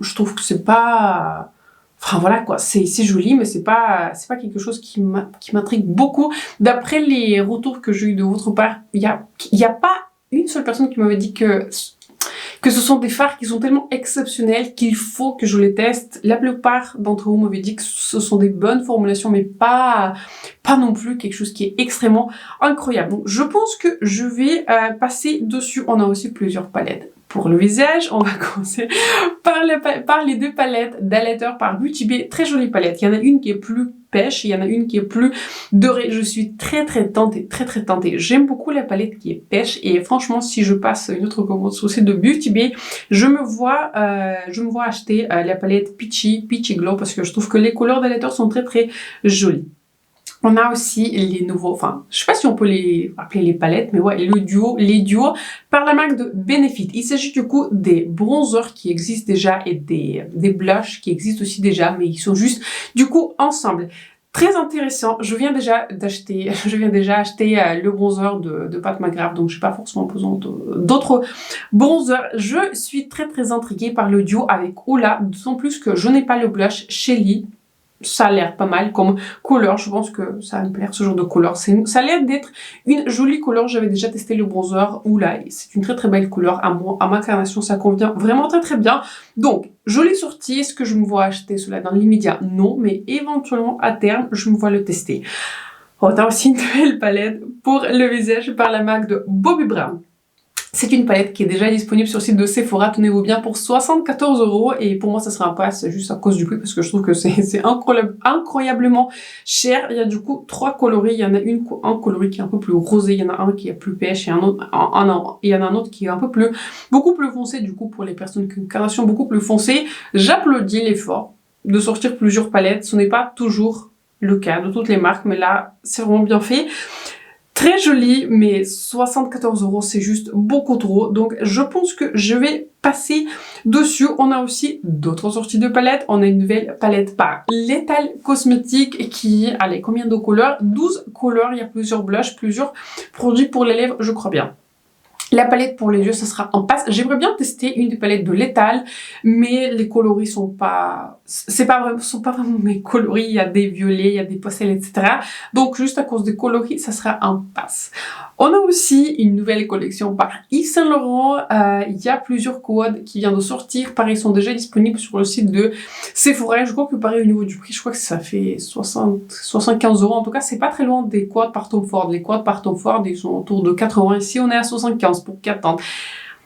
je trouve que c'est pas... Enfin voilà quoi, c'est joli, mais c'est pas quelque chose qui m'intrigue beaucoup. D'après les retours que j'ai eu de votre part, il y a pas une seule personne qui m'avait dit que ce sont des fards qui sont tellement exceptionnels qu'il faut que je les teste. La plupart d'entre vous m'avaient dit que ce sont des bonnes formulations, mais pas non plus quelque chose qui est extrêmement incroyable. Donc je pense que je vais passer dessus. On a aussi plusieurs palettes. Pour le visage, on va commencer par les 2 palettes d'highlighter par Beauty Bay. Très jolie palette. Il y en a une qui est plus pêche, il y en a une qui est plus dorée. Je suis très tentée, très tentée. J'aime beaucoup la palette qui est pêche et franchement, si je passe une autre commande sur le site de Beauty Bay, je me vois acheter la palette Peachy Glow parce que je trouve que les couleurs d'highlighter sont très jolies. On a aussi les nouveaux, enfin, je sais pas si on peut les appeler les palettes, mais ouais, les duos par la marque de Benefit. Il s'agit du coup des bronzers qui existent déjà et des blushs qui existent aussi déjà, mais ils sont juste du coup ensemble. Très intéressant. Je viens déjà acheter le bronzer de Pat McGrath, donc j'ai pas forcément besoin d'autres bronzers. Je suis très intriguée par le duo avec Ola, d'autant plus que je n'ai pas le blush Shelly. Ça a l'air pas mal comme couleur, je pense que ça va me plaire ce genre de couleur. Ça a l'air d'être une jolie couleur, j'avais déjà testé le bronzer Oula, c'est une très belle couleur, à ma carnation ça convient vraiment très bien. Donc, jolie sortie, est-ce que je me vois acheter cela dans l'immédiat? Non, mais éventuellement à terme, je me vois le tester. On a aussi une nouvelle palette pour le visage par la marque de Bobbi Brown. C'est une palette qui est déjà disponible sur le site de Sephora, tenez-vous bien, pour 74 € et pour moi ça sera un pass juste à cause du prix parce que je trouve que c'est incroyablement cher. Il y a du coup 3 coloris, il y en a un coloris qui est un peu plus rosé, il y en a un qui est plus pêche et un autre, il y en a un autre qui est un peu plus, beaucoup plus foncé du coup pour les personnes qui ont une carnation beaucoup plus foncée. J'applaudis l'effort de sortir plusieurs palettes, ce n'est pas toujours le cas de toutes les marques mais là c'est vraiment bien fait. Très joli, mais 74 € c'est juste beaucoup trop. Donc je pense que je vais passer dessus. On a aussi d'autres sorties de palettes. On a une nouvelle palette par Lethal Cosmetics qui, allez, combien de couleurs? 12 couleurs, il y a plusieurs blushs, plusieurs produits pour les lèvres, je crois bien. La palette pour les yeux, ça sera en passe. J'aimerais bien tester une des palettes de Lethal, mais les coloris sont pas vraiment mes coloris. Il y a des violets, il y a des pastel, etc. Donc juste à cause des coloris, ça sera un passe. On a aussi une nouvelle collection par Yves Saint Laurent. Il y a plusieurs codes qui viennent de sortir. Pareil, ils sont déjà disponibles sur le site de Sephora. Je crois que pareil au niveau du prix, je crois que ça fait 75 €. En tout cas, c'est pas très loin des codes par Tom Ford. Les codes par Tom Ford, ils sont autour de 80. Ici, on est à 75 pour 4 ans.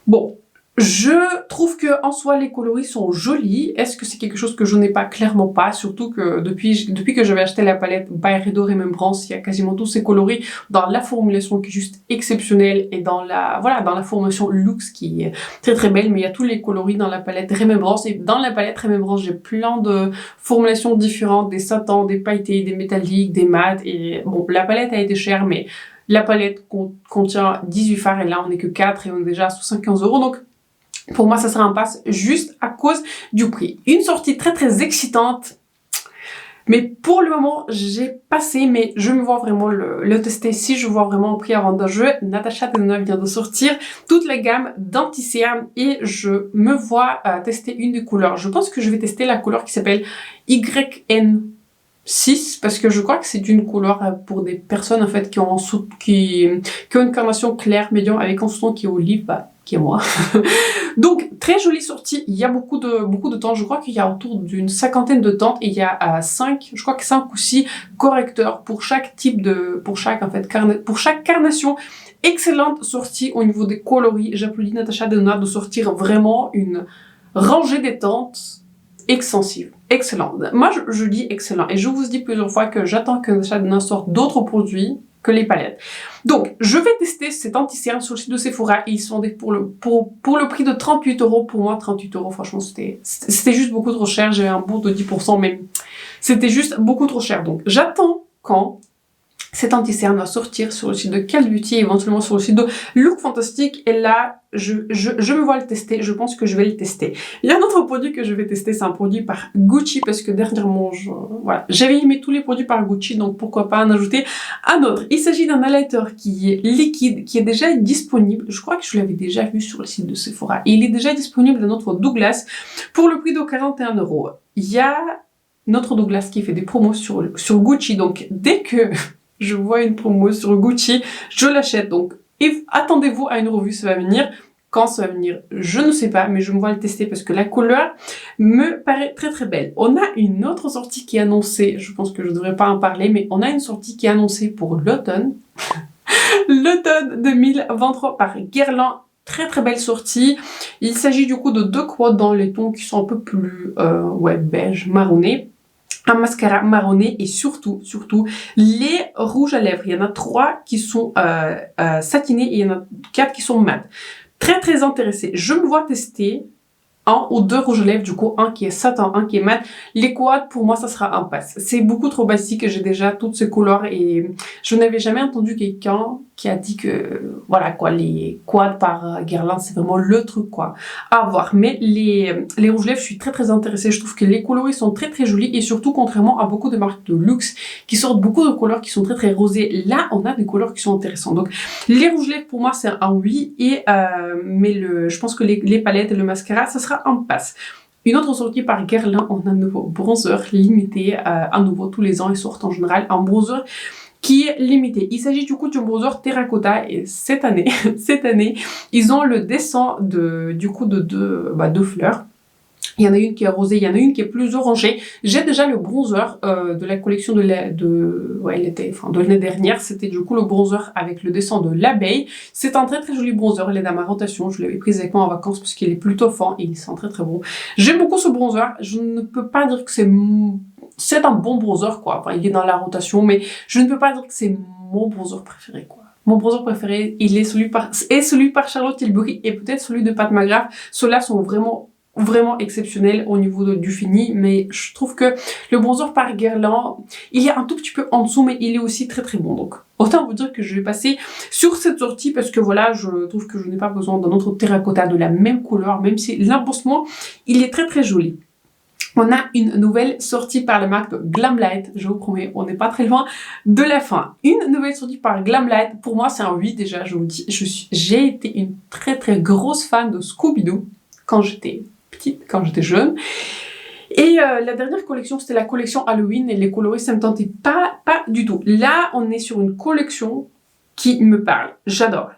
Bon, je trouve que en soi les coloris sont jolis. Est-ce que c'est quelque chose que je n'ai pas? Clairement pas. Surtout que depuis que j'avais acheté la palette Byredo Remembrance, il y a quasiment tous ces coloris dans la formulation qui est juste exceptionnelle et dans la formulation Luxe qui est très très belle. Mais il y a tous les coloris dans la palette Remembrance et dans la palette Remembrance j'ai plein de formulations différentes, des satins, des pailletés, des métalliques, des mats et bon la palette a été chère mais la palette contient 18 fards et là on n'est que 4 et on est déjà à 75 € donc pour moi ça sera un pass juste à cause du prix. Une sortie très très excitante mais pour le moment j'ai passé mais je me vois vraiment le tester si je vois vraiment un prix avantageux. Natasha Denona vient de sortir toute la gamme d'anti-cerne et je me vois tester une des couleurs. Je pense que je vais tester la couleur qui s'appelle YN6 parce que je crois que c'est une couleur pour des personnes en fait qui ont une carnation claire médium avec un sous-ton qui est olive, qui est moi. Donc très jolie sortie, il y a beaucoup de teintes, je crois qu'il y a autour d'une 50aine de teintes et il y a 5 ou 6 correcteurs pour chaque carnation. Excellente sortie au niveau des coloris. J'applaudis Natasha Denona de sortir vraiment une rangée des teintes extensive. Excellent. Moi, je dis excellent. Et je vous dis plusieurs fois que j'attends que Natasha Denona sorte d'autres produits que les palettes. Donc, je vais tester cet anti-cerne sur le site de Sephora. Ils sont pour le prix de 38 €. Pour moi, 38 €, franchement, c'était juste beaucoup trop cher. J'ai un bon de 10%, mais c'était juste beaucoup trop cher. Donc, j'attends quand cet anti-cerne va sortir sur le site de Cult Beauty, éventuellement sur le site de Look Fantastic. Et là, je me vois le tester. Je pense que je vais le tester. Il y a un autre produit que je vais tester. C'est un produit par Gucci parce que dernièrement, voilà, j'avais aimé tous les produits par Gucci. Donc, pourquoi pas en ajouter un autre. Il s'agit d'un highlighter qui est liquide, qui est déjà disponible. Je crois que je l'avais déjà vu sur le site de Sephora. Et il est déjà disponible dans notre Douglas pour le prix de 41 €. Il y a notre Douglas qui fait des promos sur Gucci. Donc, dès que je vois une promo sur Gucci, je l'achète. Donc, attendez-vous à une revue, ça va venir. Quand ça va venir, je ne sais pas, mais je me vois le tester parce que la couleur me paraît très très belle. On a une autre sortie qui est annoncée, je pense que je ne devrais pas en parler, mais on a une sortie qui est annoncée pour l'automne. L'automne 2023 par Guerlain. Très très belle sortie. Il s'agit du coup de 2 quads dans les tons qui sont un peu plus beige, marronné. Un mascara marronné et surtout les rouges à lèvres. Il y en a 3 qui sont satinés et il y en a 4 qui sont mat. Très très intéressée. Je me vois tester 1 ou 2 rouges à lèvres, du coup un qui est satin, un qui est mat. Les quads, pour moi, ça sera un pass. C'est beaucoup trop basique, j'ai déjà toutes ces couleurs et je n'avais jamais entendu quelqu'un qui a dit que, voilà quoi, les quads par Guerlain, c'est vraiment le truc quoi, à voir. Mais les rouges à lèvres, je suis très très intéressée. Je trouve que les coloris sont très très jolis et surtout, contrairement à beaucoup de marques de luxe qui sortent beaucoup de couleurs qui sont très très rosées, là, on a des couleurs qui sont intéressantes. Donc, les rouges à lèvres, pour moi, c'est un oui et, mais je pense que les palettes et le mascara, ça sera un pass. Une autre sortie par Guerlain, on a un nouveau bronzer limité, à nouveau tous les ans, ils sortent en général un bronzer qui est limité. Il s'agit du coup du bronzer terracotta et cette année, ils ont le dessin de 2 fleurs. Il y en a une qui est rosée, il y en a une qui est plus orangée. J'ai déjà le bronzer de la collection de l'année dernière. C'était du coup le bronzer avec le dessin de l'abeille. C'est un très très joli bronzer. Il est dans ma rotation. Je l'avais pris avec moi en vacances parce qu'il est plutôt fin et il sent très très bon. J'aime beaucoup ce bronzer. Je ne peux pas dire que c'est un bon bronzer quoi. Enfin, il est dans la rotation, mais je ne peux pas dire que c'est mon bronzer préféré quoi. Mon bronzer préféré, il est celui par Charlotte Tilbury et peut-être celui de Pat McGrath. Ceux-là sont vraiment exceptionnel au niveau du fini, mais je trouve que le bronzer par Guerlain, il est un tout petit peu en dessous, mais il est aussi très très bon. Donc autant vous dire que je vais passer sur cette sortie parce que voilà, je trouve que je n'ai pas besoin d'un autre terracotta de la même couleur, même si l'embossement, il est très très joli. On a une nouvelle sortie par la marque de Glamlight, je vous promets, on n'est pas très loin de la fin. Une nouvelle sortie par Glamlight, pour moi c'est un 8 déjà, je vous dis, j'ai été une très très grosse fan de Scooby-Doo quand j'étais petite, quand j'étais jeune. Et la dernière collection, c'était la collection Halloween et les coloris, ça me tentait pas du tout. Là, on est sur une collection qui me parle. J'adore.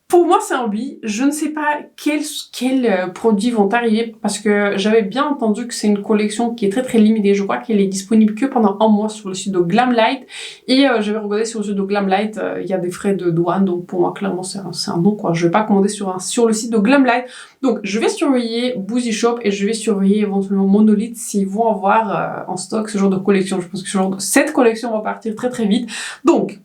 Pour moi, c'est un oui. Je ne sais pas quels produits vont arriver parce que j'avais bien entendu que c'est une collection qui est très très limitée. Je crois qu'elle est disponible que pendant un mois sur le site de Glamlight. Et j'avais regardé sur le site de Glamlight, il y a des frais de douane. Donc pour moi, clairement, c'est un non quoi. Je vais pas commander sur le site de Glamlight. Donc je vais surveiller Boozy Shop et je vais surveiller éventuellement Monolith s'ils vont avoir en stock ce genre de collection. Je pense que cette collection va partir très très vite. Donc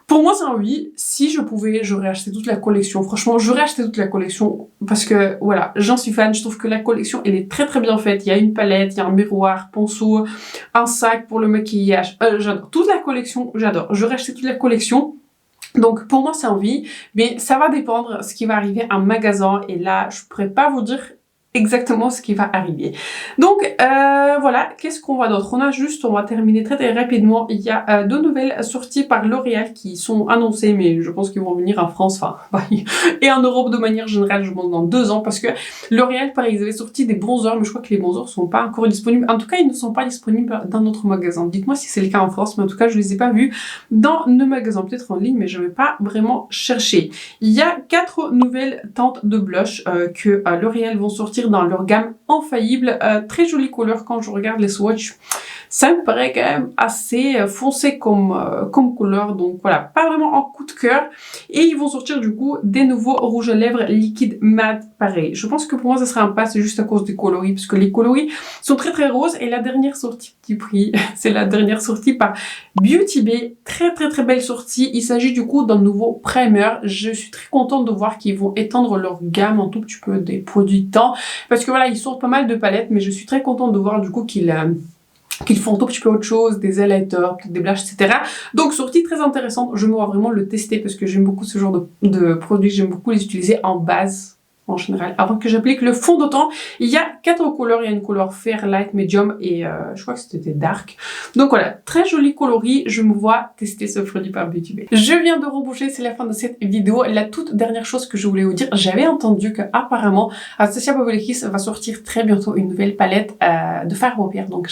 pour moi, c'est un oui. Si je pouvais, j'aurais acheté toute la collection. Franchement, j'aurais acheté toute la collection parce que, voilà, j'en suis fan. Je trouve que la collection, elle est très très bien faite. Il y a une palette, il y a un miroir, ponceau, un sac pour le maquillage. J'adore. Toute la collection, j'adore. J'aurais acheté toute la collection. Donc, pour moi, c'est un oui. Mais ça va dépendre ce qui va arriver en magasin. Et là, je pourrais pas vous dire exactement ce qui va arriver. Donc voilà, qu'est-ce qu'on voit d'autre? On va terminer très très rapidement. Il y a deux nouvelles sorties par L'Oréal qui sont annoncées, mais je pense qu'ils vont venir en France, enfin, et en Europe de manière générale, je pense dans 2 ans, parce que L'Oréal, pareil, ils avaient sorti des bronzers, mais je crois que les bronzers sont pas encore disponibles. En tout cas, ils ne sont pas disponibles dans notre magasin. Dites-moi si c'est le cas en France, mais en tout cas, je les ai pas vus dans nos magasins, peut-être en ligne, mais je vais pas vraiment chercher. Il y a 4 nouvelles teintes de blush que L'Oréal vont sortir dans leur gamme infaillible. Très jolie couleur quand je regarde les swatchs. Ça me paraît quand même assez foncé comme couleur. Donc voilà, pas vraiment un coup de cœur. Et ils vont sortir du coup des nouveaux rouges à lèvres liquide mat. Pareil. Je pense que pour moi ça sera un pas, c'est juste à cause des coloris. Parce que les coloris sont très très roses. Et la dernière sortie petit prix, c'est la dernière sortie par Beauty Bay. Très très très belle sortie. Il s'agit du coup d'un nouveau primer. Je suis très contente de voir qu'ils vont étendre leur gamme un tout petit peu des produits teint. Parce que voilà, ils sortent pas mal de palettes. Mais je suis très contente de voir du coup qu'ils font un tout petit peu autre chose, des highlighters, peut-être des blushes, etc. Donc sortie très intéressante, je me vois vraiment le tester parce que j'aime beaucoup ce genre de produits, j'aime beaucoup les utiliser en base en général. Avant que j'applique le fond de teint, il y a 4 couleurs, il y a une couleur fair, light, medium et je crois que c'était dark. Donc voilà, très joli coloris, je me vois tester ce produit par Beauty Bay. Je viens de reboucher, c'est la fin de cette vidéo. La toute dernière chose que je voulais vous dire, j'avais entendu que apparemment Anastasia Beverly Hills va sortir très bientôt une nouvelle palette de fard à paupières. Donc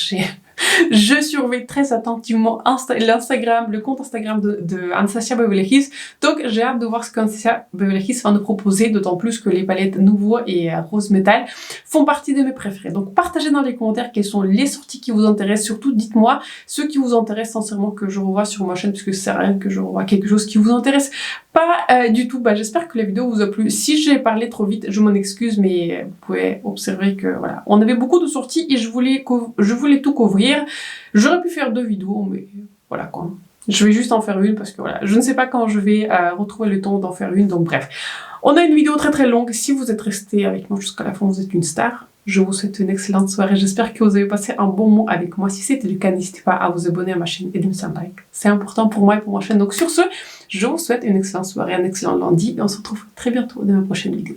je surveille très attentivement le compte Instagram de Anastasia Beverly Hills. Donc j'ai hâte de voir ce qu'Anastasia Beverly Hills va nous proposer, d'autant plus que les palettes Nouveau et Rose Metal font partie de mes préférés. Donc partagez dans les commentaires quelles sont les sorties qui vous intéressent. Surtout dites-moi ceux qui vous intéressent sincèrement que je revois sur ma chaîne, parce que ça sert à rien que je revois quelque chose qui vous intéresse pas du tout. J'espère que la vidéo vous a plu. Si j'ai parlé trop vite, je m'en excuse, mais vous pouvez observer que voilà, on avait beaucoup de sorties et je voulais tout couvrir. J'aurais pu faire 2 vidéos, mais voilà quoi. Je vais juste en faire une parce que voilà, je ne sais pas quand je vais retrouver le temps d'en faire une, donc bref. On a une vidéo très très longue. Si vous êtes resté avec moi jusqu'à la fin, vous êtes une star. Je vous souhaite une excellente soirée. J'espère que vous avez passé un bon moment avec moi. Si c'était le cas, n'hésitez pas à vous abonner à ma chaîne et de me faire un like. C'est important pour moi et pour ma chaîne. Donc sur ce, je vous souhaite une excellente soirée, un excellent lundi et on se retrouve très bientôt dans ma prochaine vidéo.